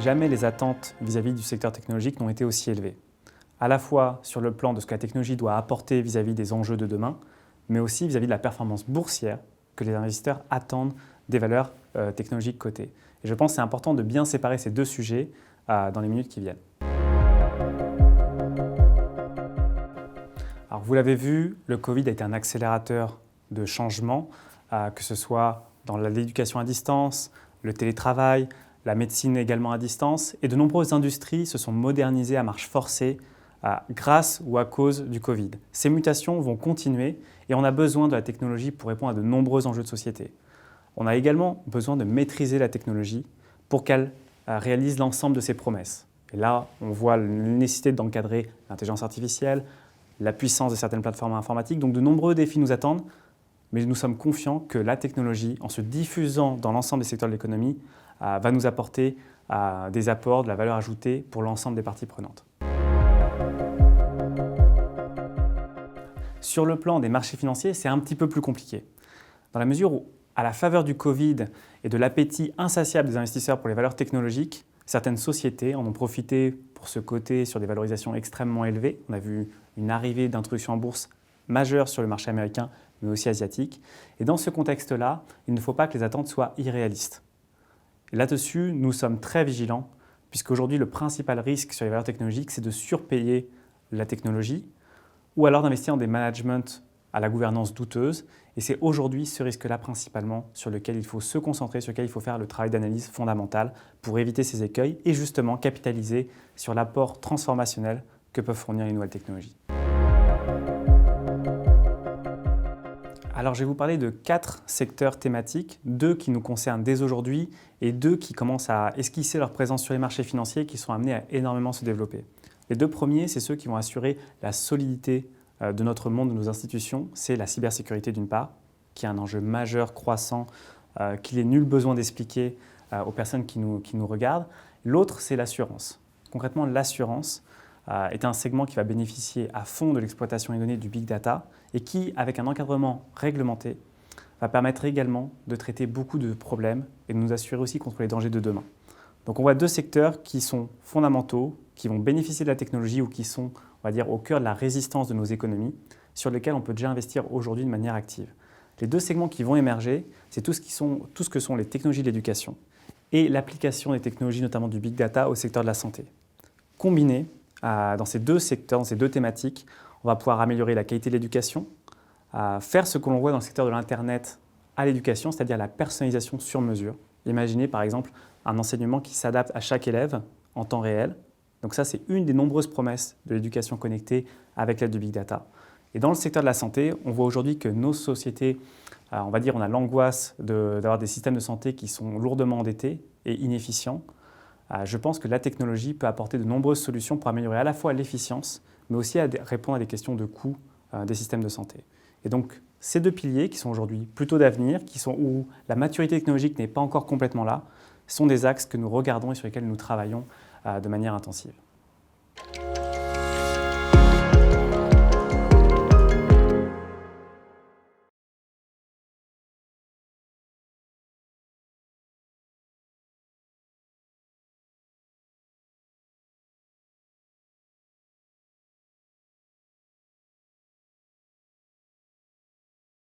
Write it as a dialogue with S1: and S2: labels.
S1: Jamais les attentes vis-à-vis du secteur technologique n'ont été aussi élevées. À la fois sur le plan de ce que la technologie doit apporter vis-à-vis des enjeux de demain, mais aussi vis-à-vis de la performance boursière que les investisseurs attendent des valeurs technologiques cotées. Et je pense que c'est important de bien séparer ces deux sujets dans les minutes qui viennent. Alors, vous l'avez vu, le Covid a été un accélérateur de changement, que ce soit dans l'éducation à distance, le télétravail, la médecine également à distance, et de nombreuses industries se sont modernisées à marche forcée grâce ou à cause du Covid. Ces mutations vont continuer et on a besoin de la technologie pour répondre à de nombreux enjeux de société. On a également besoin de maîtriser la technologie pour qu'elle réalise l'ensemble de ses promesses. Et là, on voit la nécessité d'encadrer l'intelligence artificielle, la puissance de certaines plateformes informatiques. Donc de nombreux défis nous attendent, mais nous sommes confiants que la technologie, en se diffusant dans l'ensemble des secteurs de l'économie, va nous apporter des apports, de la valeur ajoutée pour l'ensemble des parties prenantes. Sur le plan des marchés financiers, c'est un petit peu plus compliqué, dans la mesure où, à la faveur du Covid et de l'appétit insatiable des investisseurs pour les valeurs technologiques, certaines sociétés en ont profité pour se coter sur des valorisations extrêmement élevées. On a vu une arrivée d'introduction en bourse majeure sur le marché américain, mais aussi asiatique. Et dans ce contexte-là, il ne faut pas que les attentes soient irréalistes. Là-dessus, nous sommes très vigilants, puisqu'aujourd'hui, le principal risque sur les valeurs technologiques, c'est de surpayer la technologie ou alors d'investir dans des managements à la gouvernance douteuse. Et c'est aujourd'hui ce risque-là principalement sur lequel il faut se concentrer, sur lequel il faut faire le travail d'analyse fondamental pour éviter ces écueils et justement capitaliser sur l'apport transformationnel que peuvent fournir les nouvelles technologies. Alors je vais vous parler de 4 secteurs thématiques, 2 qui nous concernent dès aujourd'hui et 2 qui commencent à esquisser leur présence sur les marchés financiers et qui sont amenés à énormément se développer. Les 2 premiers, c'est ceux qui vont assurer la solidité de notre monde, de nos institutions. C'est la cybersécurité d'une part, qui est un enjeu majeur, croissant, qu'il n'est nul besoin d'expliquer aux personnes qui nous regardent. L'autre, c'est l'assurance. Concrètement, l'assurance est un segment qui va bénéficier à fond de l'exploitation des données du big data et qui, avec un encadrement réglementé, va permettre également de traiter beaucoup de problèmes et de nous assurer aussi contre les dangers de demain. Donc on voit 2 secteurs qui sont fondamentaux, qui vont bénéficier de la technologie ou qui sont, on va dire, au cœur de la résistance de nos économies, sur lesquels on peut déjà investir aujourd'hui de manière active. Les 2 segments qui vont émerger, c'est tout ce que sont les technologies de l'éducation et l'application des technologies, notamment du big data, au secteur de la santé. Combinés, dans ces 2 secteurs, dans ces 2 thématiques, on va pouvoir améliorer la qualité de l'éducation, faire ce que l'on voit dans le secteur de l'Internet à l'éducation, c'est-à-dire la personnalisation sur mesure. Imaginez par exemple un enseignement qui s'adapte à chaque élève en temps réel. Donc ça, c'est une des nombreuses promesses de l'éducation connectée avec l'aide du big data. Et dans le secteur de la santé, on voit aujourd'hui que nos sociétés, on va dire, on a l'angoisse d'avoir des systèmes de santé qui sont lourdement endettés et inefficients. Je pense que la technologie peut apporter de nombreuses solutions pour améliorer à la fois l'efficience, mais aussi à répondre à des questions de coût des systèmes de santé. Et donc, ces 2 piliers qui sont aujourd'hui plutôt d'avenir, où la maturité technologique n'est pas encore complètement là, sont des axes que nous regardons et sur lesquels nous travaillons de manière intensive.